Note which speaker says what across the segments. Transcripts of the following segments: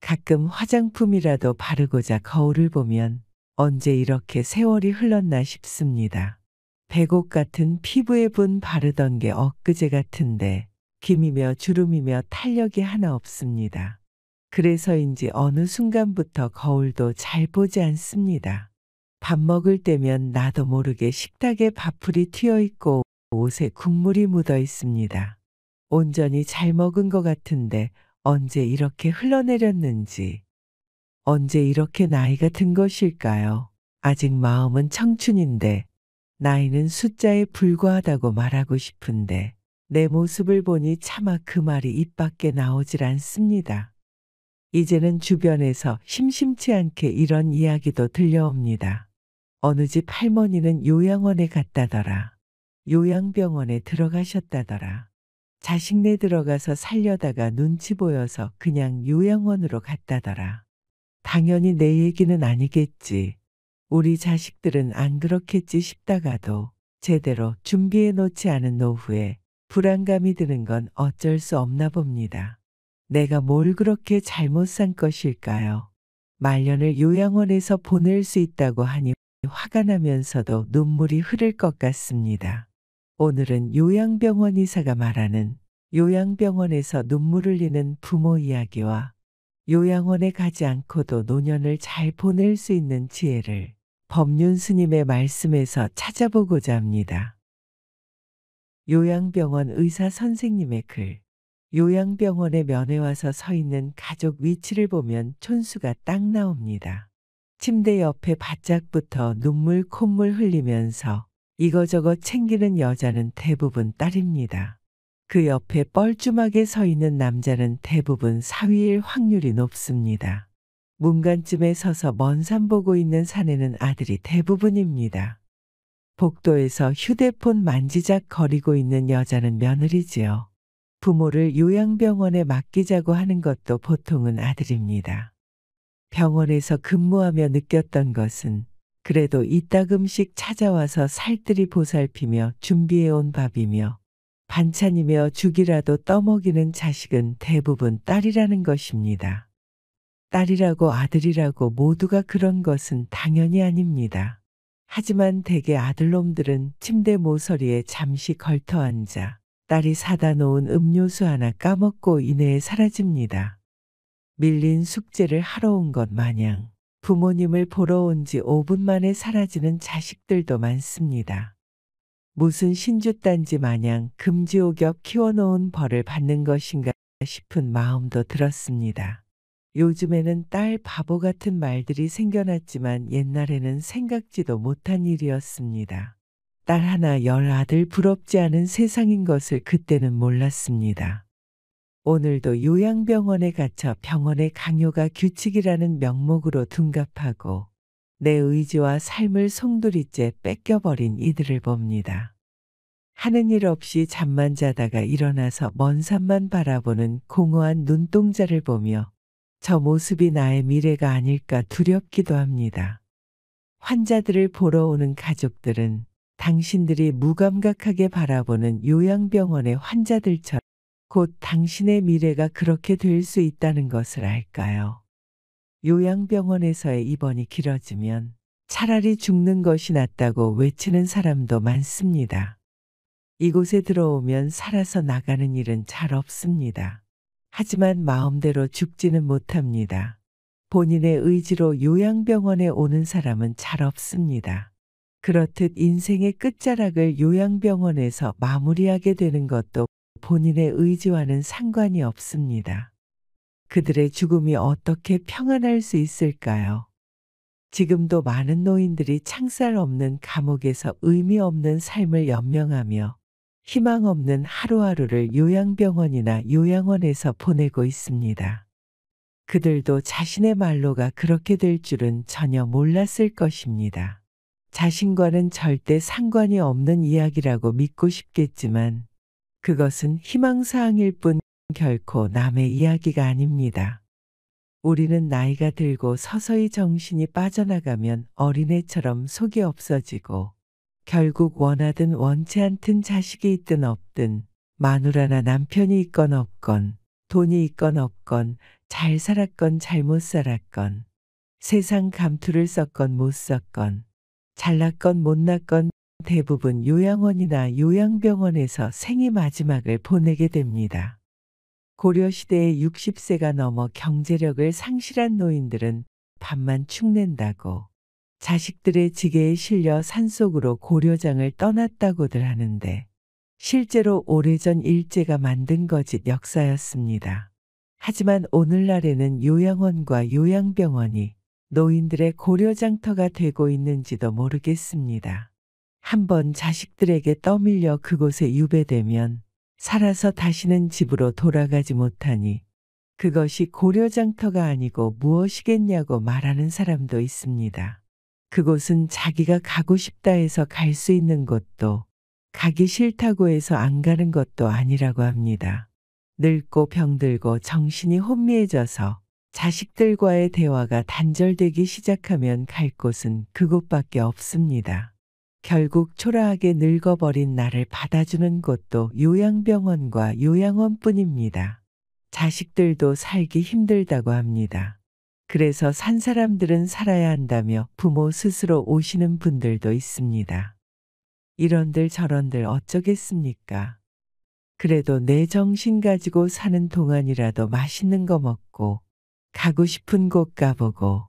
Speaker 1: 가끔 화장품이라도 바르고자 거울을 보면 언제 이렇게 세월이 흘렀나 싶습니다. 백옥 같은 피부에 분 바르던 게 엊그제 같은데 김이며 주름이며 탄력이 하나 없습니다. 그래서인지 어느 순간부터 거울도 잘 보지 않습니다. 밥 먹을 때면 나도 모르게 식탁에 밥풀이 튀어 있고 옷에 국물이 묻어 있습니다. 온전히 잘 먹은 것 같은데 언제 이렇게 흘러내렸는지, 언제 이렇게 나이가 든 것일까요? 아직 마음은 청춘인데 나이는 숫자에 불과하다고 말하고 싶은데 내 모습을 보니 차마 그 말이 입 밖에 나오질 않습니다. 이제는 주변에서 심심치 않게 이런 이야기도 들려옵니다. 어느 집 할머니는 요양원에 갔다더라. 요양병원에 들어가셨다더라. 자식네 들어가서 살려다가 눈치 보여서 그냥 요양원으로 갔다더라. 당연히 내 얘기는 아니겠지. 우리 자식들은 안 그렇겠지 싶다가도 제대로 준비해 놓지 않은 노후에 불안감이 드는 건 어쩔 수 없나 봅니다. 내가 뭘 그렇게 잘못 산 것일까요? 말년을 요양원에서 보낼 수 있다고 하니 화가 나면서도 눈물이 흐를 것 같습니다. 오늘은 요양병원 의사가 말하는 요양병원에서 눈물 흘리는 부모 이야기와 요양원에 가지 않고도 노년을 잘 보낼 수 있는 지혜를 법륜 스님의 말씀에서 찾아보고자 합니다. 요양병원 의사 선생님의 글. 요양병원에 면회 와서 서 있는 가족 위치를 보면 촌수가 딱 나옵니다. 침대 옆에 바짝부터 눈물 콧물 흘리면서 이거저거 챙기는 여자는 대부분 딸입니다. 그 옆에 뻘쭘하게 서 있는 남자는 대부분 사위일 확률이 높습니다. 문간쯤에 서서 먼 산 보고 있는 사내는 아들이 대부분입니다. 복도에서 휴대폰 만지작 거리고 있는 여자는 며느리지요. 부모를 요양병원에 맡기자고 하는 것도 보통은 아들입니다. 병원에서 근무하며 느꼈던 것은 그래도 이따금씩 찾아와서 살뜰히 보살피며 준비해온 밥이며 반찬이며 죽이라도 떠먹이는 자식은 대부분 딸이라는 것입니다. 딸이라고 아들이라고 모두가 그런 것은 당연히 아닙니다. 하지만 대개 아들놈들은 침대 모서리에 잠시 걸터 앉아 딸이 사다 놓은 음료수 하나 까먹고 이내에 사라집니다. 밀린 숙제를 하러 온 것 마냥 부모님을 보러 온 지 5분 만에 사라지는 자식들도 많습니다. 무슨 신주단지 마냥 금지옥엽 키워놓은 벌을 받는 것인가 싶은 마음도 들었습니다. 요즘에는 딸 바보 같은 말들이 생겨났지만 옛날에는 생각지도 못한 일이었습니다. 딸 하나 10아들 부럽지 않은 세상인 것을 그때는 몰랐습니다. 오늘도 요양병원에 갇혀 병원의 강요가 규칙이라는 명목으로 둔갑하고 내 의지와 삶을 송두리째 뺏겨버린 이들을 봅니다. 하는 일 없이 잠만 자다가 일어나서 먼 산만 바라보는 공허한 눈동자를 보며 저 모습이 나의 미래가 아닐까 두렵기도 합니다. 환자들을 보러 오는 가족들은 당신들이 무감각하게 바라보는 요양병원의 환자들처럼 곧 당신의 미래가 그렇게 될 수 있다는 것을 알까요? 요양병원에서의 입원이 길어지면 차라리 죽는 것이 낫다고 외치는 사람도 많습니다. 이곳에 들어오면 살아서 나가는 일은 잘 없습니다. 하지만 마음대로 죽지는 못합니다. 본인의 의지로 요양병원에 오는 사람은 잘 없습니다. 그렇듯 인생의 끝자락을 요양병원에서 마무리하게 되는 것도 본인의 의지와는 상관이 없습니다. 그들의 죽음이 어떻게 평안할 수 있을까요? 지금도 많은 노인들이 창살 없는 감옥에서 의미 없는 삶을 연명하며 희망 없는 하루하루를 요양병원이나 요양원에서 보내고 있습니다. 그들도 자신의 말로가 그렇게 될 줄은 전혀 몰랐을 것입니다. 자신과는 절대 상관이 없는 이야기라고 믿고 싶겠지만 그것은 희망사항일 뿐 결코 남의 이야기가 아닙니다. 우리는 나이가 들고 서서히 정신이 빠져나가면 어린애처럼 속이 없어지고 결국 원하든 원치 않든 자식이 있든 없든 마누라나 남편이 있건 없건 돈이 있건 없건 잘 살았건 잘못 살았건, 세상 감투를 썼건 못 썼건, 잘났건 못났건 대부분 요양원이나 요양병원에서 생의 마지막을 보내게 됩니다. 고려시대의 60세가 넘어 경제력을 상실한 노인들은 밥만 축낸다고 자식들의 지게에 실려 산속으로 고려장을 떠났다고들 하는데 실제로 오래전 일제가 만든 거짓 역사였습니다. 하지만 오늘날에는 요양원과 요양병원이 노인들의 고려장터가 되고 있는지도 모르겠습니다. 한번 자식들에게 떠밀려 그곳에 유배되면 살아서 다시는 집으로 돌아가지 못하니 그것이 고려장터가 아니고 무엇이겠냐고 말하는 사람도 있습니다. 그곳은 자기가 가고 싶다 해서 갈 수 있는 곳도 가기 싫다고 해서 안 가는 것도 아니라고 합니다. 늙고 병들고 정신이 혼미해져서 자식들과의 대화가 단절되기 시작하면 갈 곳은 그곳밖에 없습니다. 결국 초라하게 늙어버린 나를 받아주는 곳도 요양병원과 요양원뿐입니다. 자식들도 살기 힘들다고 합니다. 그래서 산 사람들은 살아야 한다며 부모 스스로 오시는 분들도 있습니다. 이런들 저런들 어쩌겠습니까? 그래도 내 정신 가지고 사는 동안이라도 맛있는 거 먹고 가고 싶은 곳 가보고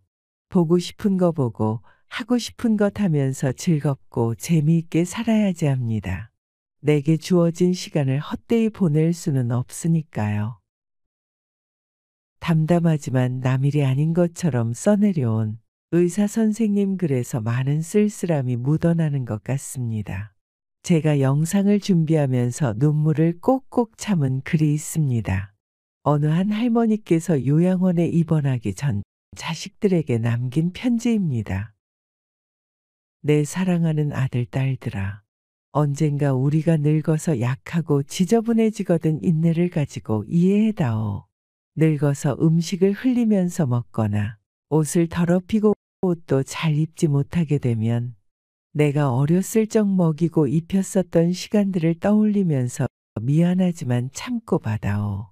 Speaker 1: 보고 싶은 거 보고 하고 싶은 것 하면서 즐겁고 재미있게 살아야지 합니다. 내게 주어진 시간을 헛되이 보낼 수는 없으니까요. 담담하지만 남일이 아닌 것처럼 써내려온 의사 선생님 글에서 많은 쓸쓸함이 묻어나는 것 같습니다. 제가 영상을 준비하면서 눈물을 꼭꼭 참은 글이 있습니다. 어느 한 할머니께서 요양원에 입원하기 전 자식들에게 남긴 편지입니다. 내 사랑하는 아들, 딸들아. 언젠가 우리가 늙어서 약하고 지저분해지거든 인내를 가지고 이해해다오. 늙어서 음식을 흘리면서 먹거나 옷을 더럽히고 옷도 잘 입지 못하게 되면 내가 어렸을 적 먹이고 입혔었던 시간들을 떠올리면서 미안하지만 참고 받아오.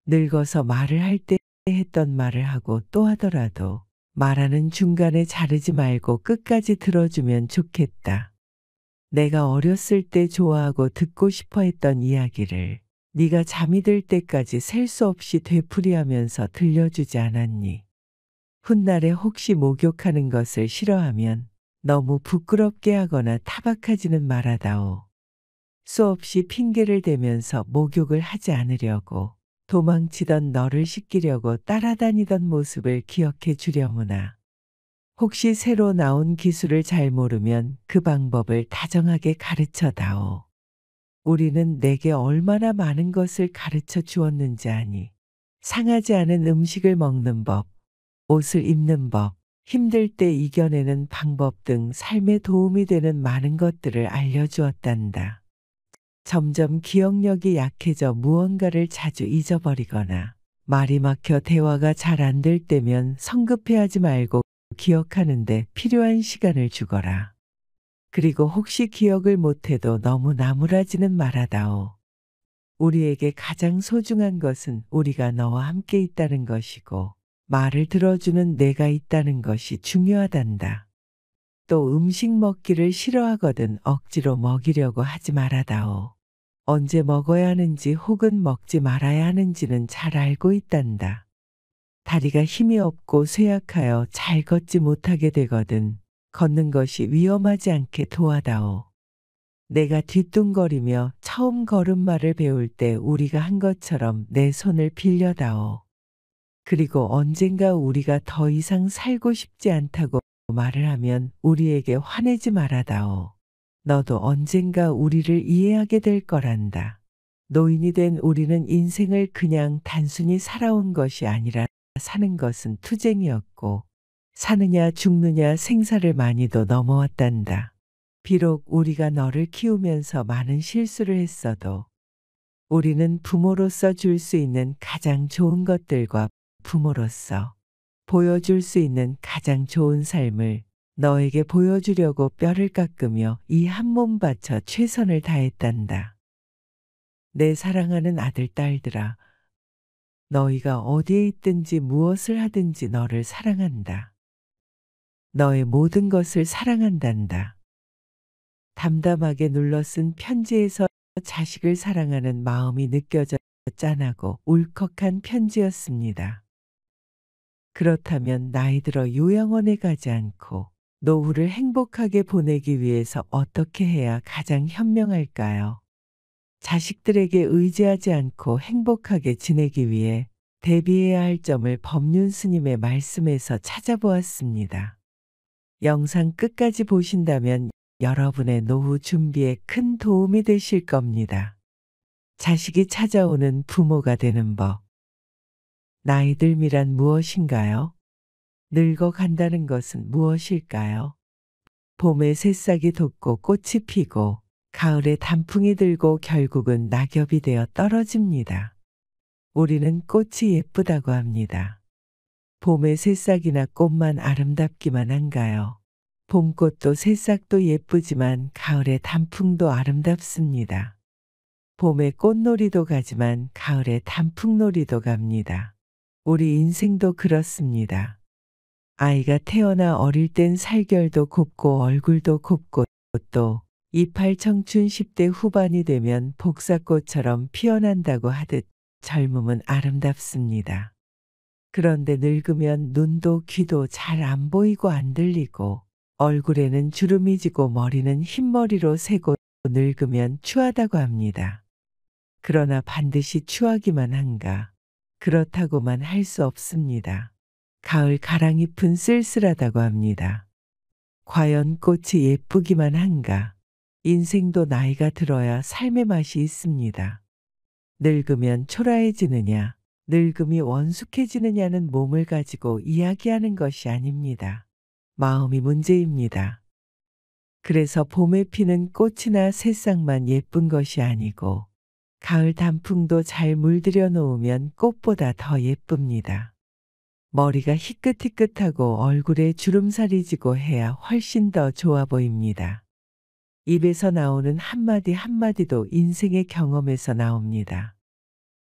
Speaker 1: 늙어서 말을 할 때 했던 말을 하고 또 하더라도 말하는 중간에 자르지 말고 끝까지 들어주면 좋겠다. 내가 어렸을 때 좋아하고 듣고 싶어 했던 이야기를 네가 잠이 들 때까지 셀 수 없이 되풀이하면서 들려주지 않았니? 훗날에 혹시 목욕하는 것을 싫어하면 너무 부끄럽게 하거나 타박하지는 말아다오. 수없이 핑계를 대면서 목욕을 하지 않으려고 도망치던 너를 씻기려고 따라다니던 모습을 기억해 주려무나. 혹시 새로 나온 기술을 잘 모르면 그 방법을 다정하게 가르쳐다오. 우리는 내게 얼마나 많은 것을 가르쳐 주었는지 아니. 상하지 않은 음식을 먹는 법, 옷을 입는 법, 힘들 때 이겨내는 방법 등 삶에 도움이 되는 많은 것들을 알려주었단다. 점점 기억력이 약해져 무언가를 자주 잊어버리거나 말이 막혀 대화가 잘 안 될 때면 성급해하지 말고 기억하는데 필요한 시간을 주거라. 그리고 혹시 기억을 못해도 너무 나무라지는 말아다오. 우리에게 가장 소중한 것은 우리가 너와 함께 있다는 것이고 말을 들어주는 내가 있다는 것이 중요하단다. 또 음식 먹기를 싫어하거든 억지로 먹이려고 하지 말아다오. 언제 먹어야 하는지 혹은 먹지 말아야 하는지는 잘 알고 있단다. 다리가 힘이 없고 쇠약하여 잘 걷지 못하게 되거든 걷는 것이 위험하지 않게 도와다오. 내가 뒤뚱거리며 처음 걸음마를 배울 때 우리가 한 것처럼 내 손을 빌려다오. 그리고 언젠가 우리가 더 이상 살고 싶지 않다고 말을 하면 우리에게 화내지 말아다오. 너도 언젠가 우리를 이해하게 될 거란다. 노인이 된 우리는 인생을 그냥 단순히 살아온 것이 아니라 사는 것은 투쟁이었고 사느냐 죽느냐 생사를 많이도 넘어왔단다. 비록 우리가 너를 키우면서 많은 실수를 했어도 우리는 부모로서 줄 수 있는 가장 좋은 것들과 부모로서 보여줄 수 있는 가장 좋은 삶을 너에게 보여주려고 뼈를 깎으며 이 한 몸 바쳐 최선을 다했단다. 내 사랑하는 아들, 딸들아. 너희가 어디에 있든지 무엇을 하든지 너를 사랑한다. 너의 모든 것을 사랑한단다. 담담하게 눌러 쓴 편지에서 자식을 사랑하는 마음이 느껴져 짠하고 울컥한 편지였습니다. 그렇다면 나이 들어 요양원에 가지 않고 노후를 행복하게 보내기 위해서 어떻게 해야 가장 현명할까요? 자식들에게 의지하지 않고 행복하게 지내기 위해 대비해야 할 점을 법륜 스님의 말씀에서 찾아보았습니다. 영상 끝까지 보신다면 여러분의 노후 준비에 큰 도움이 되실 겁니다. 자식이 찾아오는 부모가 되는 법. 나이 듦이란 무엇인가요? 늙어간다는 것은 무엇일까요? 봄에 새싹이 돋고 꽃이 피고 가을에 단풍이 들고 결국은 낙엽이 되어 떨어집니다. 우리는 꽃이 예쁘다고 합니다. 봄의 새싹이나 꽃만 아름답기만 한가요? 봄꽃도 새싹도 예쁘지만 가을의 단풍도 아름답습니다. 봄에 꽃놀이도 가지만 가을에 단풍놀이도 갑니다. 우리 인생도 그렇습니다. 아이가 태어나 어릴 땐 살결도 곱고 얼굴도 곱고 또 이팔 청춘 10대 후반이 되면 복사꽃처럼 피어난다고 하듯 젊음은 아름답습니다. 그런데 늙으면 눈도 귀도 잘 안 보이고 안 들리고 얼굴에는 주름이 지고 머리는 흰머리로 새고 늙으면 추하다고 합니다. 그러나 반드시 추하기만 한가? 그렇다고만 할 수 없습니다. 가을 가랑잎은 쓸쓸하다고 합니다. 과연 꽃이 예쁘기만 한가? 인생도 나이가 들어야 삶의 맛이 있습니다. 늙으면 초라해지느냐, 늙음이 원숙해지느냐는 몸을 가지고 이야기하는 것이 아닙니다. 마음이 문제입니다. 그래서 봄에 피는 꽃이나 새싹만 예쁜 것이 아니고 가을 단풍도 잘 물들여 놓으면 꽃보다 더 예쁩니다. 머리가 희끗희끗하고 얼굴에 주름살이 지고 해야 훨씬 더 좋아 보입니다. 입에서 나오는 한마디 한마디도 인생의 경험에서 나옵니다.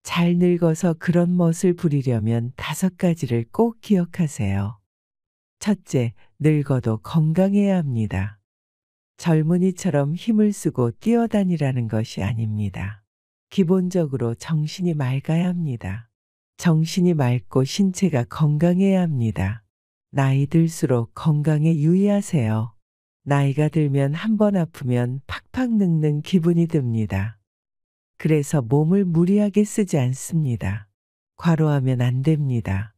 Speaker 1: 잘 늙어서 그런 멋을 부리려면 5가지를 꼭 기억하세요. 첫째, 늙어도 건강해야 합니다. 젊은이처럼 힘을 쓰고 뛰어다니라는 것이 아닙니다. 기본적으로 정신이 맑아야 합니다. 정신이 맑고 신체가 건강해야 합니다. 나이 들수록 건강에 유의하세요. 나이가 들면 한번 아프면 팍팍 늙는 기분이 듭니다. 그래서 몸을 무리하게 쓰지 않습니다. 과로하면 안 됩니다.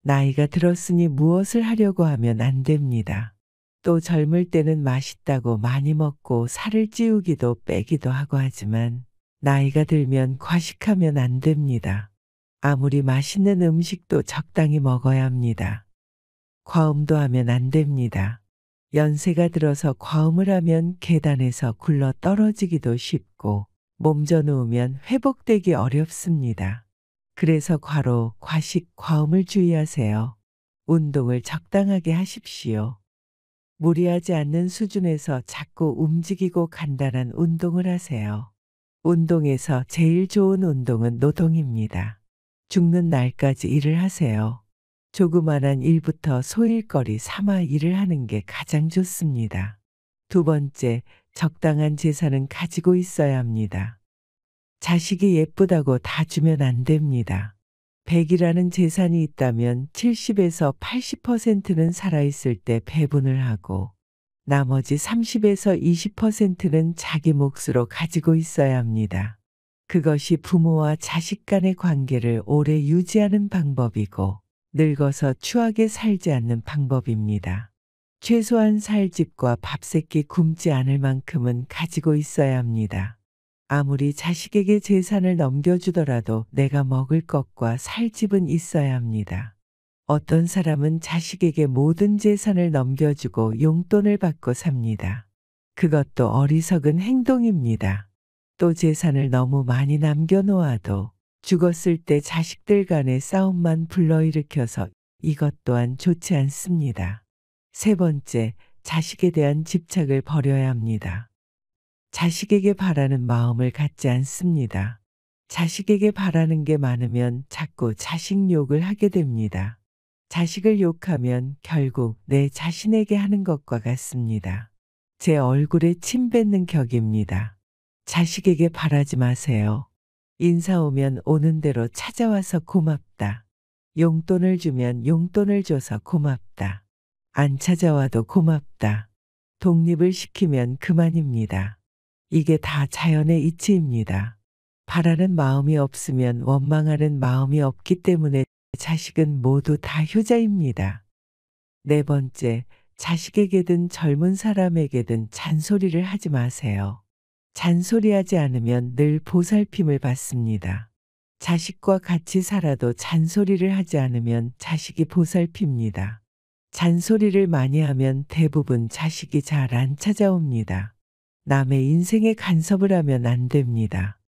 Speaker 1: 나이가 들었으니 무엇을 하려고 하면 안 됩니다. 또 젊을 때는 맛있다고 많이 먹고 살을 찌우기도 빼기도 하고 하지만 나이가 들면 과식하면 안 됩니다. 아무리 맛있는 음식도 적당히 먹어야 합니다. 과음도 하면 안 됩니다. 연세가 들어서 과음을 하면 계단에서 굴러 떨어지기도 쉽고 몸져 누우면 회복되기 어렵습니다. 그래서 과로, 과식, 과음을 주의하세요. 운동을 적당하게 하십시오. 무리하지 않는 수준에서 자꾸 움직이고 간단한 운동을 하세요. 운동에서 제일 좋은 운동은 노동입니다. 죽는 날까지 일을 하세요. 조그만한 일부터 소일거리 삼아 일을 하는 게 가장 좋습니다. 두 번째, 적당한 재산은 가지고 있어야 합니다. 자식이 예쁘다고 다 주면 안 됩니다. 100이라는 재산이 있다면 70에서 80%는 살아있을 때 배분을 하고 나머지 30에서 20%는 자기 몫으로 가지고 있어야 합니다. 그것이 부모와 자식 간의 관계를 오래 유지하는 방법이고 늙어서 추하게 살지 않는 방법입니다. 최소한 살 집과 밥 세끼 굶지 않을 만큼은 가지고 있어야 합니다. 아무리 자식에게 재산을 넘겨주더라도 내가 먹을 것과 살 집은 있어야 합니다. 어떤 사람은 자식에게 모든 재산을 넘겨주고 용돈을 받고 삽니다. 그것도 어리석은 행동입니다. 또 재산을 너무 많이 남겨놓아도 죽었을 때 자식들 간의 싸움만 불러일으켜서 이것 또한 좋지 않습니다. 세 번째, 자식에 대한 집착을 버려야 합니다. 자식에게 바라는 마음을 갖지 않습니다. 자식에게 바라는 게 많으면 자꾸 자식 욕을 하게 됩니다. 자식을 욕하면 결국 내 자신에게 하는 것과 같습니다. 제 얼굴에 침 뱉는 격입니다. 자식에게 바라지 마세요. 인사 오면 오는 대로 찾아와서 고맙다. 용돈을 주면 용돈을 줘서 고맙다. 안 찾아와도 고맙다. 독립을 시키면 그만입니다. 이게 다 자연의 이치입니다. 바라는 마음이 없으면 원망하는 마음이 없기 때문에 자식은 모두 다 효자입니다. 네 번째, 자식에게든 젊은 사람에게든 잔소리를 하지 마세요. 잔소리하지 않으면 늘 보살핌을 받습니다. 자식과 같이 살아도 잔소리를 하지 않으면 자식이 보살핍니다. 잔소리를 많이 하면 대부분 자식이 잘 안 찾아옵니다. 남의 인생에 간섭을 하면 안 됩니다.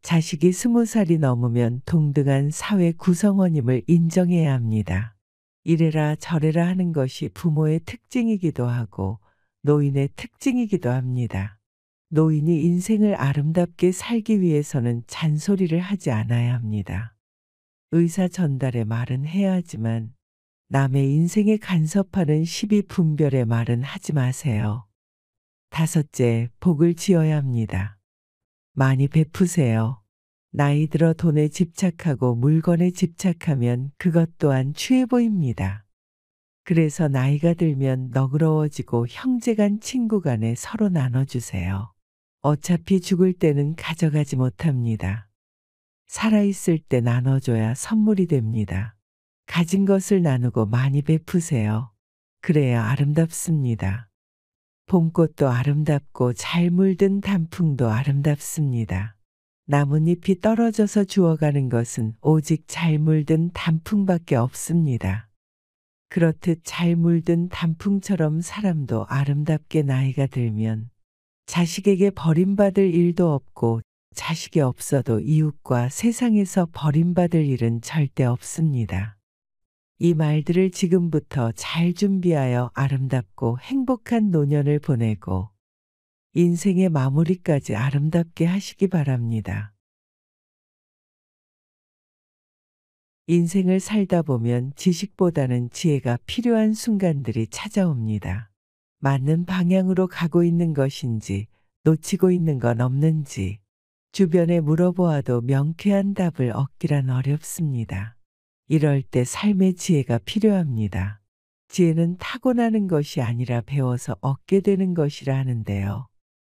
Speaker 1: 자식이 20살이 넘으면 동등한 사회 구성원임을 인정해야 합니다. 이래라 저래라 하는 것이 부모의 특징이기도 하고 노인의 특징이기도 합니다. 노인이 인생을 아름답게 살기 위해서는 잔소리를 하지 않아야 합니다. 의사 전달의 말은 해야 하지만 남의 인생에 간섭하는 시비 분별의 말은 하지 마세요. 다섯째, 복을 지어야 합니다. 많이 베푸세요. 나이 들어 돈에 집착하고 물건에 집착하면 그것 또한 취해 보입니다. 그래서 나이가 들면 너그러워지고 형제간 친구간에 서로 나눠주세요. 어차피 죽을 때는 가져가지 못합니다. 살아있을 때 나눠줘야 선물이 됩니다. 가진 것을 나누고 많이 베푸세요. 그래야 아름답습니다. 봄꽃도 아름답고 잘 물든 단풍도 아름답습니다. 나뭇잎이 떨어져서 주워가는 것은 오직 잘 물든 단풍밖에 없습니다. 그렇듯 잘 물든 단풍처럼 사람도 아름답게 나이가 들면 자식에게 버림받을 일도 없고 자식이 없어도 이웃과 세상에서 버림받을 일은 절대 없습니다. 이 말들을 지금부터 잘 준비하여 아름답고 행복한 노년을 보내고 인생의 마무리까지 아름답게 하시기 바랍니다. 인생을 살다 보면 지식보다는 지혜가 필요한 순간들이 찾아옵니다. 맞는 방향으로 가고 있는 것인지 놓치고 있는 건 없는지 주변에 물어보아도 명쾌한 답을 얻기란 어렵습니다. 이럴 때 삶의 지혜가 필요합니다. 지혜는 타고나는 것이 아니라 배워서 얻게 되는 것이라 하는데요.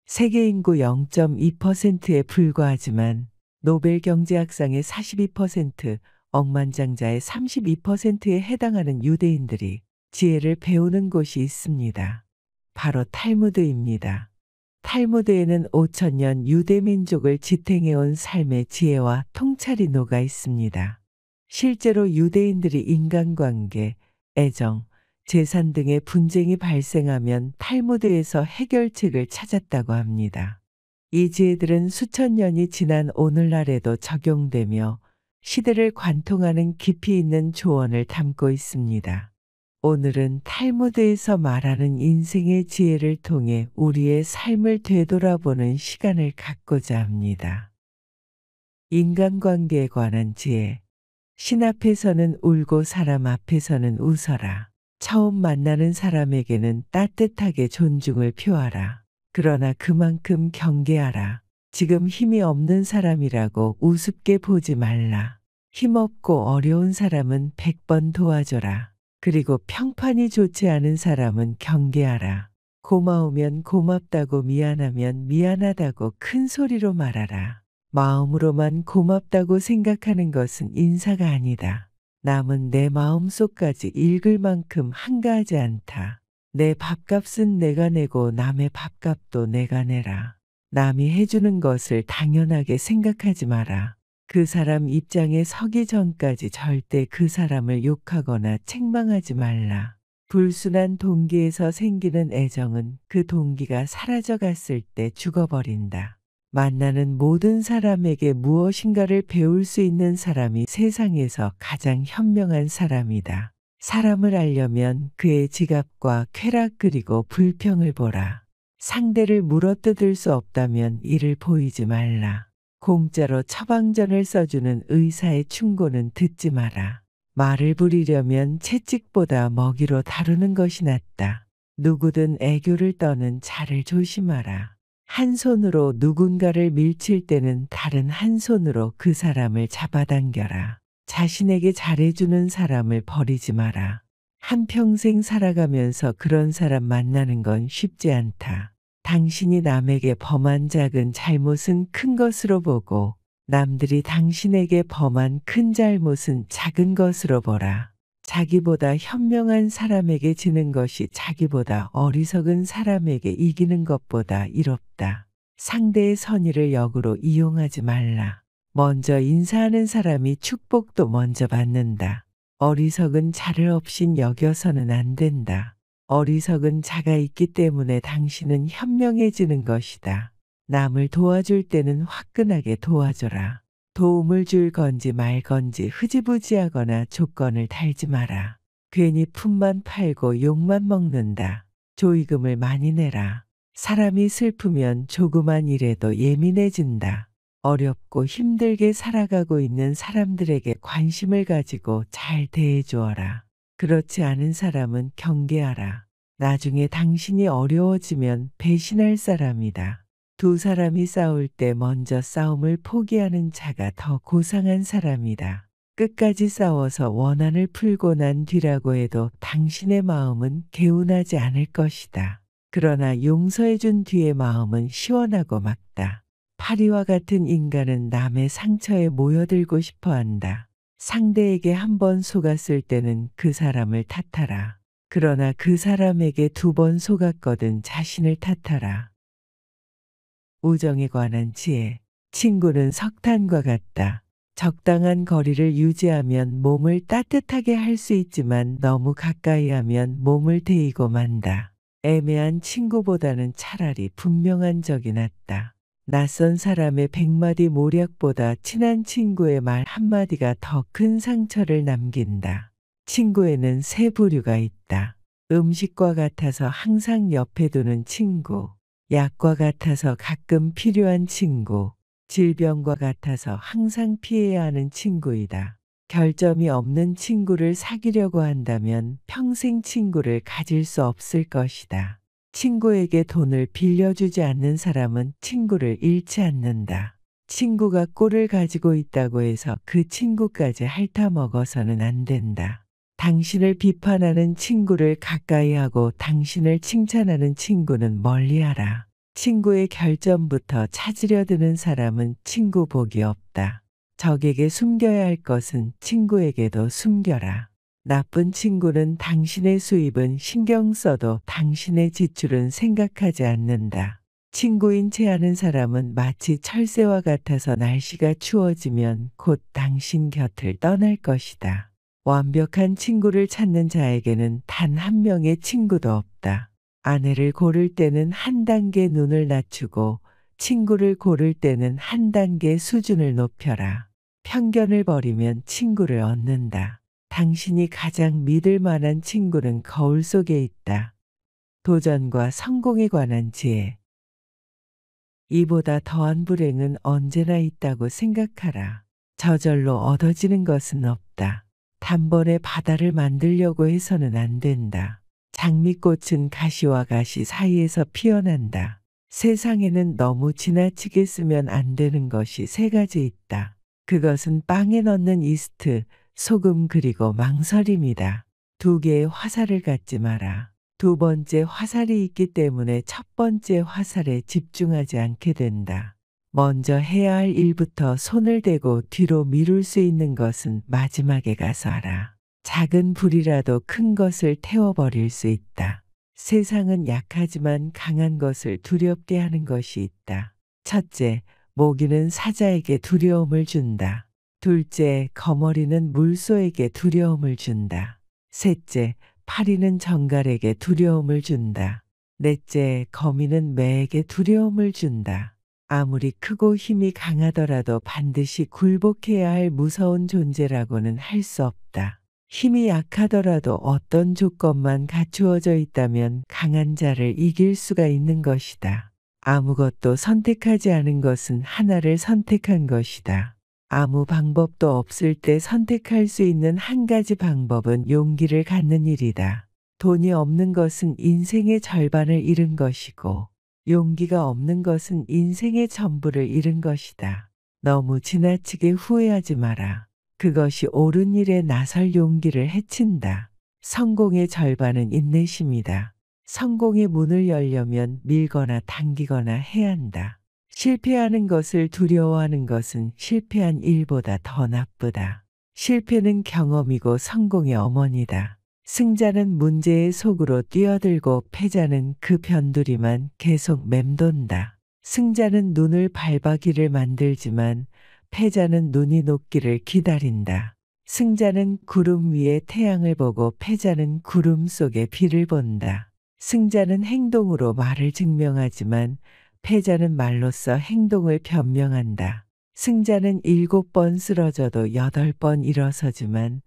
Speaker 1: 세계 인구 0.2%에 불과하지만 노벨 경제학상의 42%, 억만장자의 32%에 해당하는 유대인들이 지혜를 배우는 곳이 있습니다. 바로 탈무드입니다. 탈무드에는 5000년 유대 민족을 지탱해온 삶의 지혜와 통찰이 녹아 있습니다. 실제로 유대인들이 인간관계, 애정, 재산 등의 분쟁이 발생하면 탈무드에서 해결책을 찾았다고 합니다. 이 지혜들은 수천 년이 지난 오늘날에도 적용되며 시대를 관통하는 깊이 있는 조언을 담고 있습니다. 오늘은 탈무드에서 말하는 인생의 지혜를 통해 우리의 삶을 되돌아보는 시간을 갖고자 합니다. 인간관계에 관한 지혜. 신 앞에서는 울고 사람 앞에서는 웃어라. 처음 만나는 사람에게는 따뜻하게 존중을 표하라. 그러나 그만큼 경계하라. 지금 힘이 없는 사람이라고 우습게 보지 말라. 힘없고 어려운 사람은 100번 도와줘라. 그리고 평판이 좋지 않은 사람은 경계하라. 고마우면 고맙다고 미안하면 미안하다고 큰 소리로 말하라. 마음으로만 고맙다고 생각하는 것은 인사가 아니다. 남은 내 마음속까지 읽을 만큼 한가하지 않다. 내 밥값은 내가 내고 남의 밥값도 내가 내라. 남이 해주는 것을 당연하게 생각하지 마라. 그 사람 입장에 서기 전까지 절대 그 사람을 욕하거나 책망하지 말라. 불순한 동기에서 생기는 애정은 그 동기가 사라져 갔을 때 죽어버린다. 만나는 모든 사람에게 무엇인가를 배울 수 있는 사람이 세상에서 가장 현명한 사람이다. 사람을 알려면 그의 지갑과 쾌락 그리고 불평을 보라. 상대를 물어뜯을 수 없다면 이를 보이지 말라. 공짜로 처방전을 써주는 의사의 충고는 듣지 마라. 말을 부리려면 채찍보다 먹이로 다루는 것이 낫다. 누구든 애교를 떠는 자를 조심하라. 한 손으로 누군가를 밀칠 때는 다른 한 손으로 그 사람을 잡아당겨라. 자신에게 잘해주는 사람을 버리지 마라. 한평생 살아가면서 그런 사람 만나는 건 쉽지 않다. 당신이 남에게 범한 작은 잘못은 큰 것으로 보고 남들이 당신에게 범한 큰 잘못은 작은 것으로 보라. 자기보다 현명한 사람에게 지는 것이 자기보다 어리석은 사람에게 이기는 것보다 이롭다. 상대의 선의를 역으로 이용하지 말라. 먼저 인사하는 사람이 축복도 먼저 받는다. 어리석은 자를 없인 여겨서는 안 된다. 어리석은 자가 있기 때문에 당신은 현명해지는 것이다. 남을 도와줄 때는 화끈하게 도와줘라. 도움을 줄 건지 말 건지 흐지부지하거나 조건을 달지 마라. 괜히 품만 팔고 욕만 먹는다. 조의금을 많이 내라. 사람이 슬프면 조그만 일에도 예민해진다. 어렵고 힘들게 살아가고 있는 사람들에게 관심을 가지고 잘 대해주어라. 그렇지 않은 사람은 경계하라. 나중에 당신이 어려워지면 배신할 사람이다. 두 사람이 싸울 때 먼저 싸움을 포기하는 자가 더 고상한 사람이다. 끝까지 싸워서 원한을 풀고 난 뒤라고 해도 당신의 마음은 개운하지 않을 것이다. 그러나 용서해준 뒤의 마음은 시원하고 맑다. 파리와 같은 인간은 남의 상처에 모여들고 싶어 한다. 상대에게 한 번 속았을 때는 그 사람을 탓하라. 그러나 그 사람에게 2번 속았거든 자신을 탓하라. 우정에 관한 지혜. 친구는 석탄과 같다. 적당한 거리를 유지하면 몸을 따뜻하게 할 수 있지만 너무 가까이 하면 몸을 데이고 만다. 애매한 친구보다는 차라리 분명한 적이 낫다. 낯선 사람의 100마디 모략보다 친한 친구의 말 한마디가 더 큰 상처를 남긴다. 친구에는 세 부류가 있다. 음식과 같아서 항상 옆에 두는 친구, 약과 같아서 가끔 필요한 친구, 질병과 같아서 항상 피해야 하는 친구이다. 결점이 없는 친구를 사귀려고 한다면 평생 친구를 가질 수 없을 것이다. 친구에게 돈을 빌려주지 않는 사람은 친구를 잃지 않는다. 친구가 꼴을 가지고 있다고 해서 그 친구까지 핥아먹어서는 안 된다. 당신을 비판하는 친구를 가까이 하고 당신을 칭찬하는 친구는 멀리하라. 친구의 결점부터 찾으려 드는 사람은 친구 복이 없다. 적에게 숨겨야 할 것은 친구에게도 숨겨라. 나쁜 친구는 당신의 수입은 신경 써도 당신의 지출은 생각하지 않는다. 친구인 체 하는 사람은 마치 철새와 같아서 날씨가 추워지면 곧 당신 곁을 떠날 것이다. 완벽한 친구를 찾는 자에게는 단 한 명의 친구도 없다. 아내를 고를 때는 한 단계 눈을 낮추고 친구를 고를 때는 한 단계 수준을 높여라. 편견을 버리면 친구를 얻는다. 당신이 가장 믿을 만한 친구는 거울 속에 있다. 도전과 성공에 관한 지혜. 이보다 더한 불행은 언제나 있다고 생각하라. 저절로 얻어지는 것은 없다. 단번에 바다를 만들려고 해서는 안 된다. 장미꽃은 가시와 가시 사이에서 피어난다. 세상에는 너무 지나치게 쓰면 안 되는 것이 3가지 있다. 그것은 빵에 넣는 이스트, 소금 그리고 망설임이다. 2개의 화살을 갖지 마라. 2번째 화살이 있기 때문에 1번째 화살에 집중하지 않게 된다. 먼저 해야 할 일부터 손을 대고 뒤로 미룰 수 있는 것은 마지막에 가서 하라. 작은 불이라도 큰 것을 태워버릴 수 있다. 세상은 약하지만 강한 것을 두렵게 하는 것이 있다. 첫째, 모기는 사자에게 두려움을 준다. 둘째, 거머리는 물소에게 두려움을 준다. 셋째, 파리는 정갈에게 두려움을 준다. 넷째, 거미는 매에게 두려움을 준다. 아무리 크고 힘이 강하더라도 반드시 굴복해야 할 무서운 존재라고는 할 수 없다. 힘이 약하더라도 어떤 조건만 갖추어져 있다면 강한 자를 이길 수가 있는 것이다. 아무것도 선택하지 않은 것은 하나를 선택한 것이다. 아무 방법도 없을 때 선택할 수 있는 한 가지 방법은 용기를 갖는 일이다. 돈이 없는 것은 인생의 절반을 잃은 것이고, 용기가 없는 것은 인생의 전부를 잃은 것이다. 너무 지나치게 후회하지 마라. 그것이 옳은 일에 나설 용기를 해친다. 성공의 절반은 인내심이다. 성공의 문을 열려면 밀거나 당기거나 해야 한다. 실패하는 것을 두려워하는 것은 실패한 일보다 더 나쁘다. 실패는 경험이고 성공의 어머니다. 승자는 문제의 속으로 뛰어들고 패자는 그 변두리만 계속 맴돈다. 승자는 눈을 밟아기를 만들지만 패자는 눈이 녹기를 기다린다. 승자는 구름 위에 태양을 보고 패자는 구름 속에 비를 본다. 승자는 행동으로 말을 증명하지만 패자는 말로써 행동을 변명한다. 승자는 7번 쓰러져도 8번 일어서지만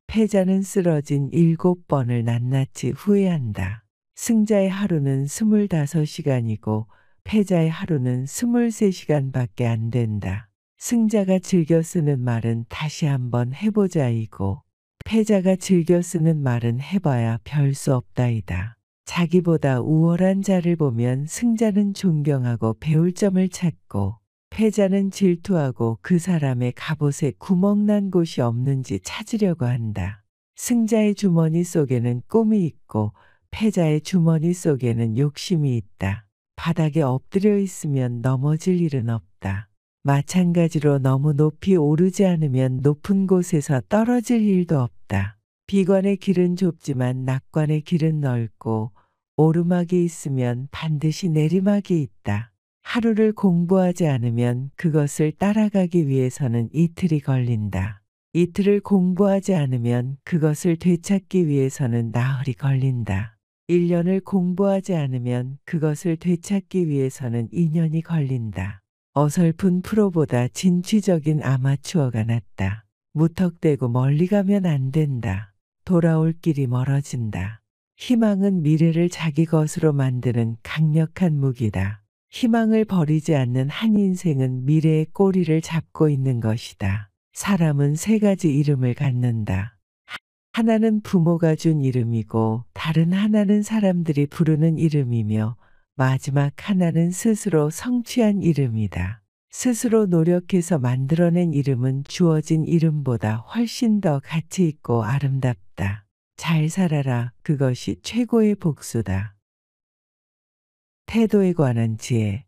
Speaker 1: 패자는 쓰러진 7번을 낱낱이 후회한다. 승자의 하루는 25시간이고 패자의 하루는 23시간밖에 안 된다. 승자가 즐겨 쓰는 말은 다시 한번 해보자이고 패자가 즐겨 쓰는 말은 해봐야 별 수 없다이다. 자기보다 우월한 자를 보면 승자는 존경하고 배울 점을 찾고 패자는 질투하고 그 사람의 갑옷에 구멍난 곳이 없는지 찾으려고 한다. 승자의 주머니 속에는 꿈이 있고 패자의 주머니 속에는 욕심이 있다. 바닥에 엎드려 있으면 넘어질 일은 없다. 마찬가지로 너무 높이 오르지 않으면 높은 곳에서 떨어질 일도 없다. 비관의 길은 좁지만 낙관의 길은 넓고 오르막이 있으면 반드시 내리막이 있다. 하루를 공부하지 않으면 그것을 따라가기 위해서는 이틀이 걸린다. 이틀을 공부하지 않으면 그것을 되찾기 위해서는 나흘이 걸린다. 1년을 공부하지 않으면 그것을 되찾기 위해서는 2년이 걸린다. 어설픈 프로보다 진취적인 아마추어가 낫다. 무턱대고 멀리 가면 안 된다. 돌아올 길이 멀어진다. 희망은 미래를 자기 것으로 만드는 강력한 무기다. 희망을 버리지 않는 한 인생은 미래의 꼬리를 잡고 있는 것이다. 사람은 3가지 이름을 갖는다. 하나는 부모가 준 이름이고 다른 하나는 사람들이 부르는 이름이며 마지막 하나는 스스로 성취한 이름이다. 스스로 노력해서 만들어낸 이름은 주어진 이름보다 훨씬 더 가치 있고 아름답다. 잘 살아라. 그것이 최고의 복수다. 태도에 관한 지혜.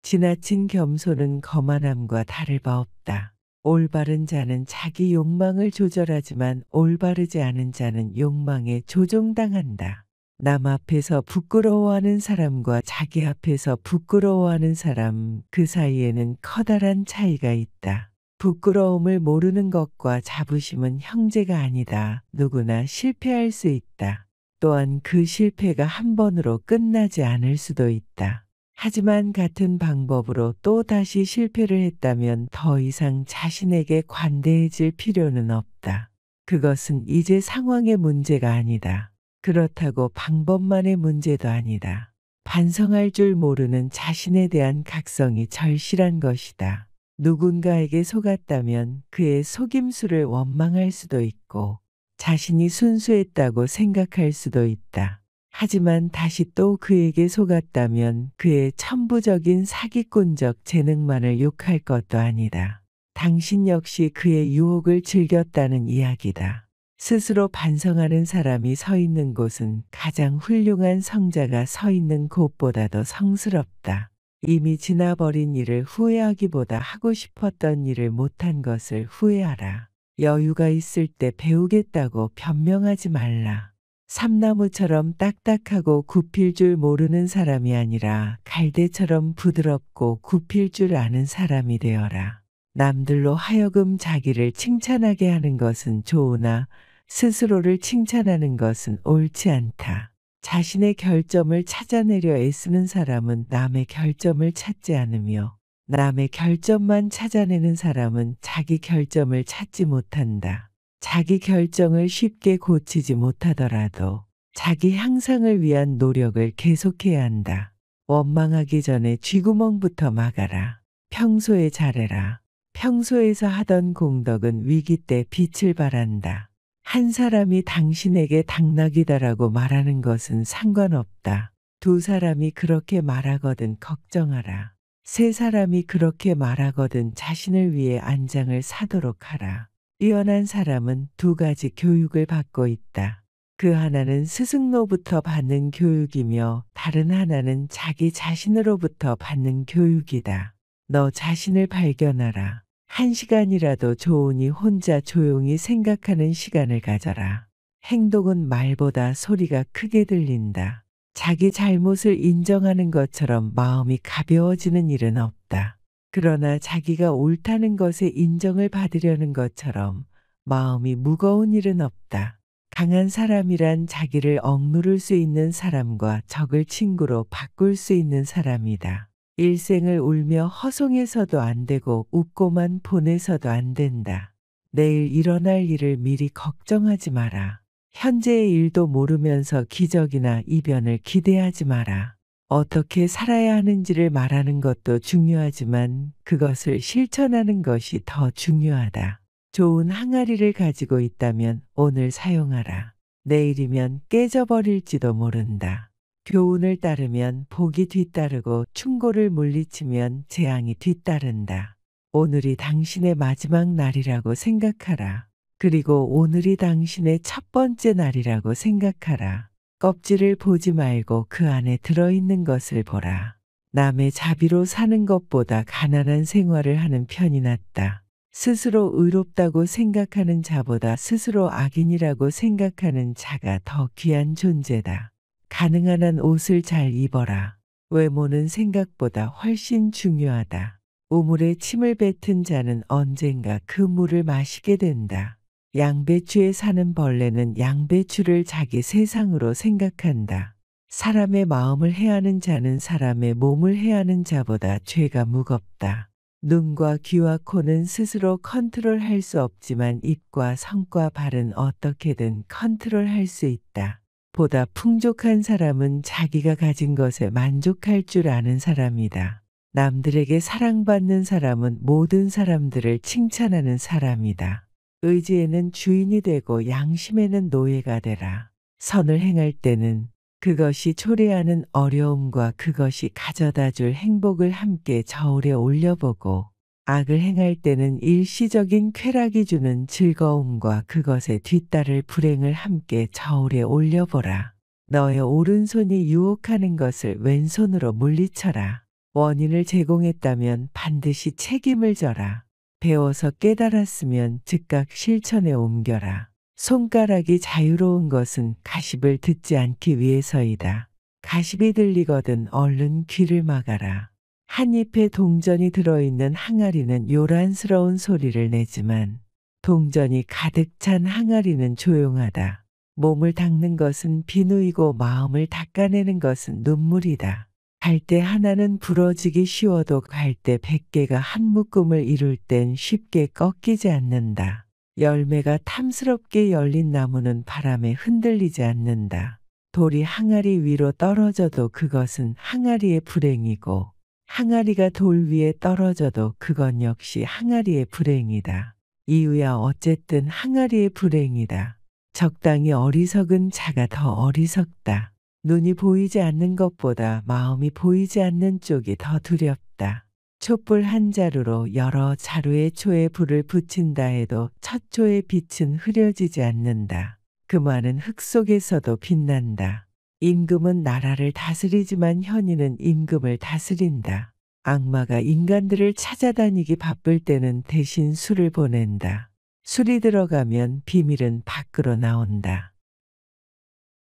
Speaker 1: 지나친 겸손은 거만함과 다를 바 없다. 올바른 자는 자기 욕망을 조절하지만 올바르지 않은 자는 욕망에 조종당한다. 남 앞에서 부끄러워하는 사람과 자기 앞에서 부끄러워하는 사람, 그 사이에는 커다란 차이가 있다. 부끄러움을 모르는 것과 자부심은 형제가 아니다. 누구나 실패할 수 있다. 또한 그 실패가 한 번으로 끝나지 않을 수도 있다. 하지만 같은 방법으로 또 다시 실패를 했다면 더 이상 자신에게 관대해질 필요는 없다. 그것은 이제 상황의 문제가 아니다. 그렇다고 방법만의 문제도 아니다. 반성할 줄 모르는 자신에 대한 각성이 절실한 것이다. 누군가에게 속았다면 그의 속임수를 원망할 수도 있고 자신이 순수했다고 생각할 수도 있다. 하지만 다시 또 그에게 속았다면 그의 천부적인 사기꾼적 재능만을 욕할 것도 아니다. 당신 역시 그의 유혹을 즐겼다는 이야기다. 스스로 반성하는 사람이 서 있는 곳은 가장 훌륭한 성자가 서 있는 곳보다도 성스럽다. 이미 지나버린 일을 후회하기보다 하고 싶었던 일을 못한 것을 후회하라. 여유가 있을 때 배우겠다고 변명하지 말라. 삼나무처럼 딱딱하고 굽힐 줄 모르는 사람이 아니라 갈대처럼 부드럽고 굽힐 줄 아는 사람이 되어라. 남들로 하여금 자기를 칭찬하게 하는 것은 좋으나 스스로를 칭찬하는 것은 옳지 않다. 자신의 결점을 찾아내려 애쓰는 사람은 남의 결점을 찾지 않으며 남의 결점만 찾아내는 사람은 자기 결점을 찾지 못한다. 자기 결정을 쉽게 고치지 못하더라도 자기 향상을 위한 노력을 계속해야 한다. 원망하기 전에 쥐구멍부터 막아라. 평소에 잘해라. 평소에서 하던 공덕은 위기 때 빛을 발한다. 한 사람이 당신에게 당나귀다라고 말하는 것은 상관없다. 두 사람이 그렇게 말하거든 걱정하라. 세 사람이 그렇게 말하거든 자신을 위해 안장을 사도록 하라. 뛰어난 사람은 두 가지 교육을 받고 있다. 그 하나는 스승로부터 받는 교육이며 다른 하나는 자기 자신으로부터 받는 교육이다. 너 자신을 발견하라. 한 시간이라도 좋으니 혼자 조용히 생각하는 시간을 가져라. 행동은 말보다 소리가 크게 들린다. 자기 잘못을 인정하는 것처럼 마음이 가벼워지는 일은 없다. 그러나 자기가 옳다는 것에 인정을 받으려는 것처럼 마음이 무거운 일은 없다. 강한 사람이란 자기를 억누를 수 있는 사람과 적을 친구로 바꿀 수 있는 사람이다. 일생을 울며 허송해서도 안 되고 웃고만 보내서도 안 된다. 내일 일어날 일을 미리 걱정하지 마라. 현재의 일도 모르면서 기적이나 이변을 기대하지 마라. 어떻게 살아야 하는지를 말하는 것도 중요하지만 그것을 실천하는 것이 더 중요하다. 좋은 항아리를 가지고 있다면 오늘 사용하라. 내일이면 깨져버릴지도 모른다. 교훈을 따르면 복이 뒤따르고 충고를 물리치면 재앙이 뒤따른다. 오늘이 당신의 마지막 날이라고 생각하라. 그리고 오늘이 당신의 첫 번째 날이라고 생각하라. 껍질을 보지 말고 그 안에 들어있는 것을 보라. 남의 자비로 사는 것보다 가난한 생활을 하는 편이 낫다. 스스로 의롭다고 생각하는 자보다 스스로 악인이라고 생각하는 자가 더 귀한 존재다. 가능한 한 옷을 잘 입어라. 외모는 생각보다 훨씬 중요하다. 우물에 침을 뱉은 자는 언젠가 그 물을 마시게 된다. 양배추에 사는 벌레는 양배추를 자기 세상으로 생각한다. 사람의 마음을 해하는 자는 사람의 몸을 해하는 자보다 죄가 무겁다. 눈과 귀와 코는 스스로 컨트롤할 수 없지만 입과 성과 발은 어떻게든 컨트롤할 수 있다. 보다 풍족한 사람은 자기가 가진 것에 만족할 줄 아는 사람이다. 남들에게 사랑받는 사람은 모든 사람들을 칭찬하는 사람이다. 의지에는 주인이 되고 양심에는 노예가 되라. 선을 행할 때는 그것이 초래하는 어려움과 그것이 가져다 줄 행복을 함께 저울에 올려보고 악을 행할 때는 일시적인 쾌락이 주는 즐거움과 그것에 뒤따를 불행을 함께 저울에 올려보라. 너의 오른손이 유혹하는 것을 왼손으로 물리쳐라. 원인을 제공했다면 반드시 책임을 져라. 배워서 깨달았으면 즉각 실천에 옮겨라. 손가락이 자유로운 것은 가십을 듣지 않기 위해서이다. 가십이 들리거든 얼른 귀를 막아라. 한 잎에 동전이 들어있는 항아리는 요란스러운 소리를 내지만 동전이 가득 찬 항아리는 조용하다. 몸을 닦는 것은 비누이고 마음을 닦아내는 것은 눈물이다. 갈대 하나는 부러지기 쉬워도 갈대 100개가 한 묶음을 이룰 땐 쉽게 꺾이지 않는다. 열매가 탐스럽게 열린 나무는 바람에 흔들리지 않는다. 돌이 항아리 위로 떨어져도 그것은 항아리의 불행이고 항아리가 돌 위에 떨어져도 그건 역시 항아리의 불행이다. 이유야 어쨌든 항아리의 불행이다. 적당히 어리석은 자가 더 어리석다. 눈이 보이지 않는 것보다 마음이 보이지 않는 쪽이 더 두렵다. 촛불 한 자루로 여러 자루의 초에 불을 붙인다 해도 첫 초의 빛은 흐려지지 않는다. 금화는 흙 속에서도 빛난다. 임금은 나라를 다스리지만 현인은 임금을 다스린다. 악마가 인간들을 찾아다니기 바쁠 때는 대신 술을 보낸다. 술이 들어가면 비밀은 밖으로 나온다.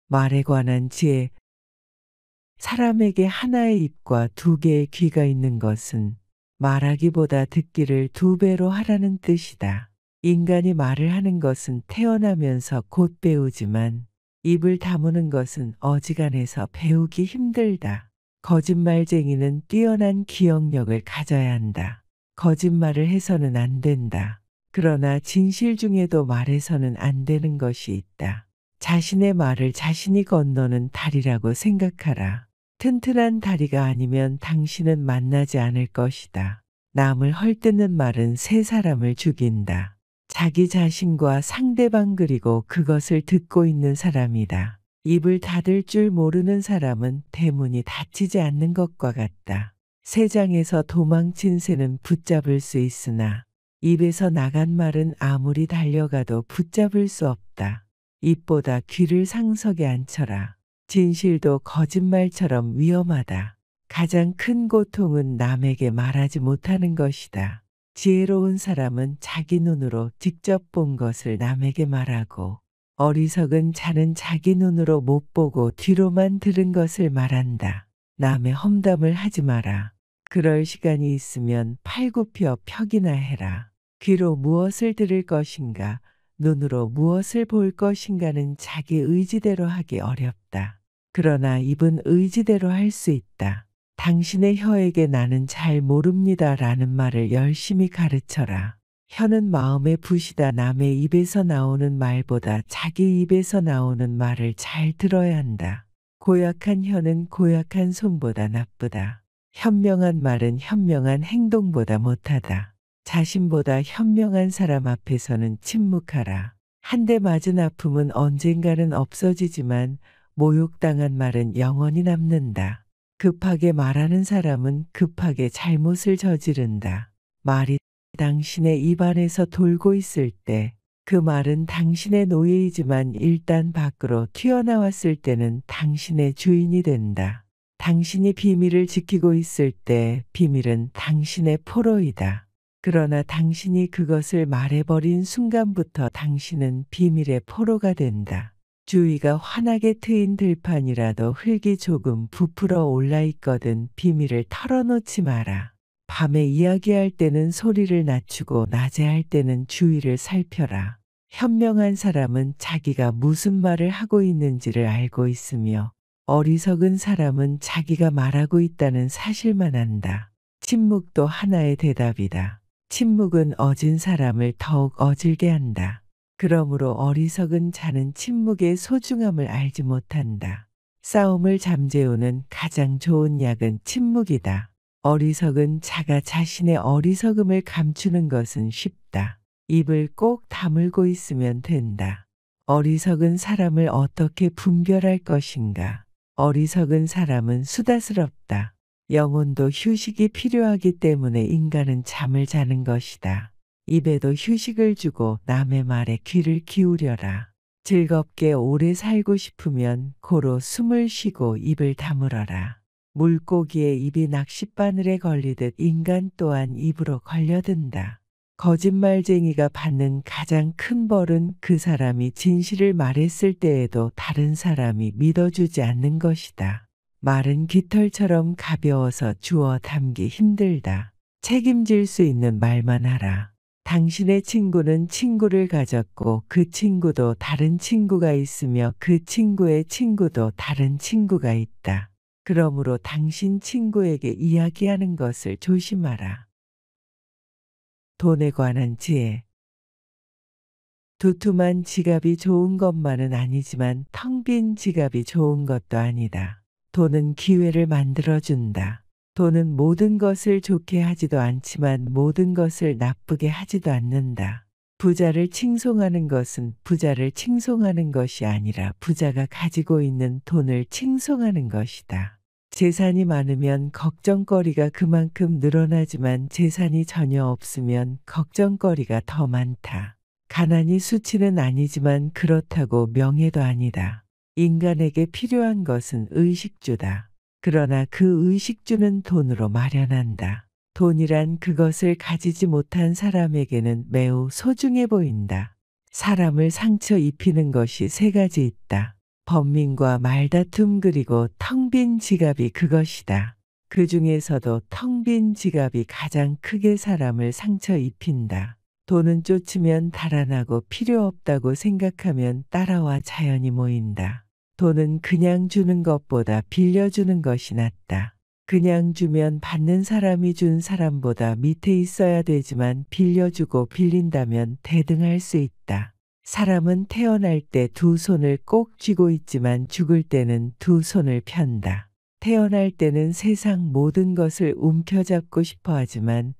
Speaker 1: 말에 관한 지혜. 사람에게 하나의 입과 두 개의 귀가 있는 것은 말하기보다 듣기를 2배로 하라는 뜻이다. 인간이 말을 하는 것은 태어나면서 곧 배우지만 입을 다무는 것은 어지간해서 배우기 힘들다. 거짓말쟁이는 뛰어난 기억력을 가져야 한다. 거짓말을 해서는 안 된다. 그러나 진실 중에도 말해서는 안 되는 것이 있다. 자신의 말을 자신이 건너는 다리라고 생각하라. 튼튼한 다리가 아니면 당신은 만나지 않을 것이다. 남을 헐뜯는 말은 세 사람을 죽인다. 자기 자신과 상대방 그리고 그것을 듣고 있는 사람이다. 입을 닫을 줄 모르는 사람은 대문이 닫히지 않는 것과 같다. 새장에서 도망친 새는 붙잡을 수 있으나 입에서 나간 말은 아무리 달려가도 붙잡을 수 없다. 입보다 귀를 상석에 앉혀라. 진실도 거짓말처럼 위험하다. 가장 큰 고통은 남에게 말하지 못하는 것이다. 지혜로운 사람은 자기 눈으로 직접 본 것을 남에게 말하고 어리석은 자는 자기 눈으로 못 보고 뒤로만 들은 것을 말한다. 남의 험담을 하지 마라. 그럴 시간이 있으면 팔굽혀 펴기나 해라. 귀로 무엇을 들을 것인가, 눈으로 무엇을 볼 것인가는 자기 의지대로 하기 어렵다. 그러나 입은 의지대로 할 수 있다. 당신의 혀에게 나는 잘 모릅니다 라는 말을 열심히 가르쳐라. 혀는 마음의 붓이다. 남의 입에서 나오는 말보다 자기 입에서 나오는 말을 잘 들어야 한다. 고약한 혀는 고약한 손보다 나쁘다. 현명한 말은 현명한 행동보다 못하다. 자신보다 현명한 사람 앞에서는 침묵하라. 한 대 맞은 아픔은 언젠가는 없어지지만 모욕당한 말은 영원히 남는다. 급하게 말하는 사람은 급하게 잘못을 저지른다. 말이 당신의 입 안에서 돌고 있을 때 그 말은 당신의 노예이지만 일단 밖으로 튀어나왔을 때는 당신의 주인이 된다. 당신이 비밀을 지키고 있을 때 비밀은 당신의 포로이다. 그러나 당신이 그것을 말해버린 순간부터 당신은 비밀의 포로가 된다. 주위가 환하게 트인 들판이라도 흙이 조금 부풀어 올라 있거든 비밀을 털어놓지 마라. 밤에 이야기할 때는 소리를 낮추고 낮에 할 때는 주위를 살펴라. 현명한 사람은 자기가 무슨 말을 하고 있는지를 알고 있으며 어리석은 사람은 자기가 말하고 있다는 사실만 안다. 침묵도 하나의 대답이다. 침묵은 어진 사람을 더욱 어질게 한다. 그러므로 어리석은 자는 침묵의 소중함을 알지 못한다. 싸움을 잠재우는 가장 좋은 약은 침묵이다. 어리석은 자가 자신의 어리석음을 감추는 것은 쉽다. 입을 꼭 다물고 있으면 된다. 어리석은 사람을 어떻게 분별할 것인가? 어리석은 사람은 수다스럽다. 영혼도 휴식이 필요하기 때문에 인간은 잠을 자는 것이다. 입에도 휴식을 주고 남의 말에 귀를 기울여라. 즐겁게 오래 살고 싶으면 고로 숨을 쉬고 입을 다물어라. 물고기의 입이 낚싯바늘에 걸리듯 인간 또한 입으로 걸려든다. 거짓말쟁이가 받는 가장 큰 벌은 그 사람이 진실을 말했을 때에도 다른 사람이 믿어주지 않는 것이다. 말은 깃털처럼 가벼워서 주워 담기 힘들다. 책임질 수 있는 말만 하라. 당신의 친구는 친구를 가졌고 그 친구도 다른 친구가 있으며 그 친구의 친구도 다른 친구가 있다. 그러므로 당신 친구에게 이야기하는 것을 조심하라. 돈에 관한 지혜. 두툼한 지갑이 좋은 것만은 아니지만 텅 빈 지갑이 좋은 것도 아니다. 돈은 기회를 만들어준다. 돈은 모든 것을 좋게 하지도 않지만 모든 것을 나쁘게 하지도 않는다. 부자를 칭송하는 것은 부자를 칭송하는 것이 아니라 부자가 가지고 있는 돈을 칭송하는 것이다. 재산이 많으면 걱정거리가 그만큼 늘어나지만 재산이 전혀 없으면 걱정거리가 더 많다. 가난이 수치는 아니지만 그렇다고 명예도 아니다. 인간에게 필요한 것은 의식주다. 그러나 그 의식주는 돈으로 마련한다. 돈이란 그것을 가지지 못한 사람에게는 매우 소중해 보인다. 사람을 상처 입히는 것이 세 가지 있다. 번민과 말다툼 그리고 텅 빈 지갑이 그것이다. 그 중에서도 텅 빈 지갑이 가장 크게 사람을 상처 입힌다. 돈은 쫓으면 달아나고 필요 없다고 생각하면 따라와 자연히 모인다. 돈은 그냥 주는 것보다 빌려주는 것이 낫다. 그냥 주면 받는 사람이 준 사람보다 밑에 있어야 되지만 빌려주고 빌린다면 대등할 수 있다. 사람은 태어날 때 두 손을 꼭 쥐고 있지만 죽을 때는 두 손을 편다. 태어날 때는 세상 모든 것을 움켜잡고 싶어 하지만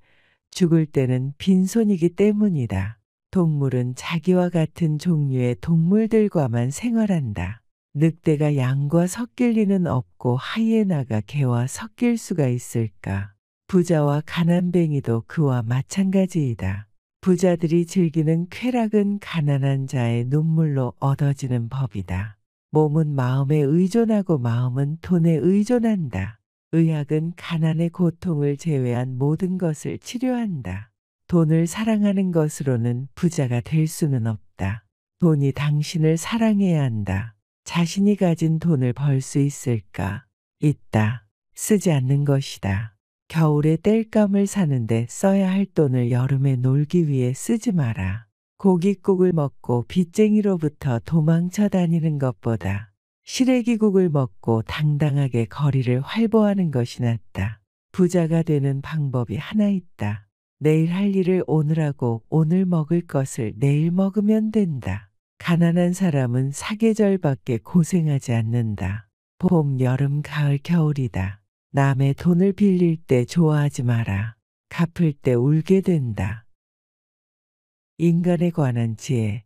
Speaker 1: 죽을 때는 빈손이기 때문이다. 동물은 자기와 같은 종류의 동물들과만 생활한다. 늑대가 양과 섞일 리는 없고 하이에나가 개와 섞일 수가 있을까? 부자와 가난뱅이도 그와 마찬가지이다. 부자들이 즐기는 쾌락은 가난한 자의 눈물로 얻어지는 법이다. 몸은 마음에 의존하고 마음은 돈에 의존한다. 의학은 가난의 고통을 제외한 모든 것을 치료한다. 돈을 사랑하는 것으로는 부자가 될 수는 없다. 돈이 당신을 사랑해야 한다. 자신이 가진 돈을 벌 수 있을까? 있다. 쓰지 않는 것이다. 겨울에 땔감을 사는데 써야 할 돈을 여름에 놀기 위해 쓰지 마라. 고깃국을 먹고 빚쟁이로부터 도망쳐 다니는 것보다 시래기국을 먹고 당당하게 거리를 활보하는 것이 낫다. 부자가 되는 방법이 하나 있다. 내일 할 일을 오늘 하고 오늘 먹을 것을 내일 먹으면 된다. 가난한 사람은 사계절밖에 고생하지 않는다. 봄, 여름, 가을, 겨울이다. 남의 돈을 빌릴 때 좋아하지 마라. 갚을 때 울게 된다. 인간에 관한 지혜.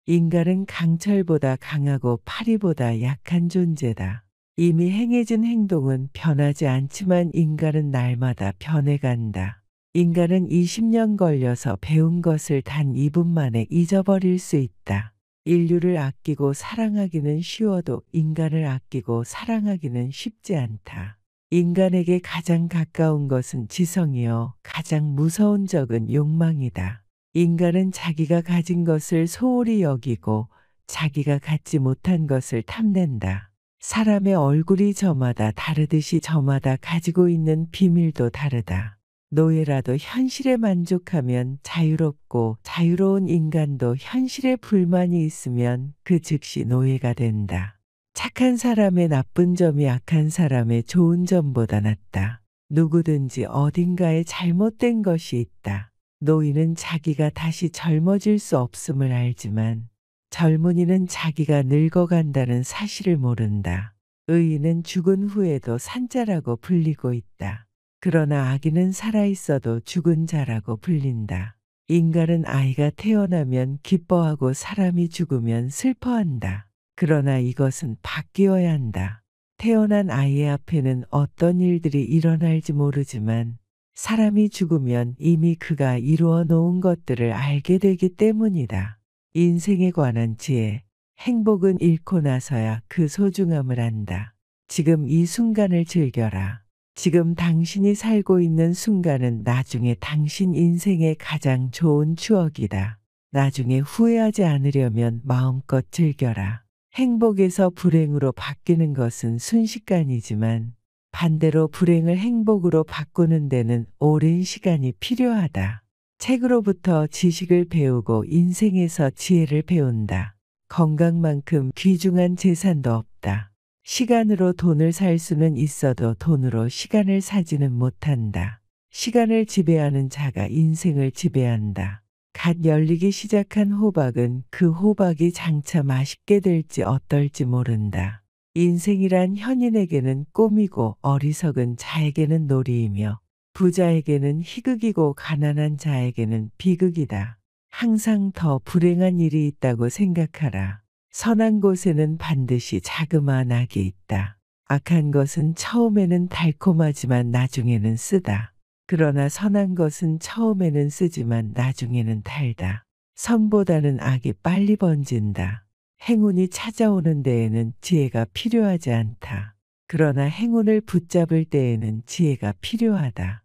Speaker 1: 인간은 강철보다 강하고 파리보다 약한 존재다. 이미 행해진 행동은 변하지 않지만 인간은 날마다 변해간다. 인간은 20년 걸려서 배운 것을 단 2분 만에 잊어버릴 수 있다. 인류를 아끼고 사랑하기는 쉬워도 인간을 아끼고 사랑하기는 쉽지 않다. 인간에게 가장 가까운 것은 지성이요. 가장 무서운 적은 욕망이다. 인간은 자기가 가진 것을 소홀히 여기고 자기가 갖지 못한 것을 탐낸다. 사람의 얼굴이 저마다 다르듯이 저마다 가지고 있는 비밀도 다르다. 노예라도 현실에 만족하면 자유롭고 자유로운 인간도 현실에 불만이 있으면 그 즉시 노예가 된다. 착한 사람의 나쁜 점이 악한 사람의 좋은 점보다 낫다. 누구든지 어딘가에 잘못된 것이 있다. 노인은 자기가 다시 젊어질 수 없음을 알지만 젊은이는 자기가 늙어간다는 사실을 모른다. 의인은 죽은 후에도 산자라고 불리고 있다. 그러나 악인은 살아있어도 죽은 자라고 불린다. 인간은 아이가 태어나면 기뻐하고 사람이 죽으면 슬퍼한다. 그러나 이것은 바뀌어야 한다. 태어난 아이의 앞에는 어떤 일들이 일어날지 모르지만 사람이 죽으면 이미 그가 이루어 놓은 것들을 알게 되기 때문이다. 인생에 관한 지혜. 행복은 잃고 나서야 그 소중함을 안다. 지금 이 순간을 즐겨라. 지금 당신이 살고 있는 순간은 나중에 당신 인생의 가장 좋은 추억이다. 나중에 후회하지 않으려면 마음껏 즐겨라. 행복에서 불행으로 바뀌는 것은 순식간이지만 반대로 불행을 행복으로 바꾸는 데는 오랜 시간이 필요하다. 책으로부터 지식을 배우고 인생에서 지혜를 배운다. 건강만큼 귀중한 재산도 없다. 시간으로 돈을 살 수는 있어도 돈으로 시간을 사지는 못한다. 시간을 지배하는 자가 인생을 지배한다. 갓 열리기 시작한 호박은 그 호박이 장차 맛있게 될지 어떨지 모른다. 인생이란 현인에게는 꿈이고 어리석은 자에게는 놀이이며 부자에게는 희극이고 가난한 자에게는 비극이다. 항상 더 불행한 일이 있다고 생각하라. 선한 곳에는 반드시 자그마한 악이 있다. 악한 것은 처음에는 달콤하지만 나중에는 쓰다. 그러나 선한 것은 처음에는 쓰지만 나중에는 달다. 선보다는 악이 빨리 번진다. 행운이 찾아오는 데에는 지혜가 필요하지 않다. 그러나 행운을 붙잡을 때에는 지혜가 필요하다.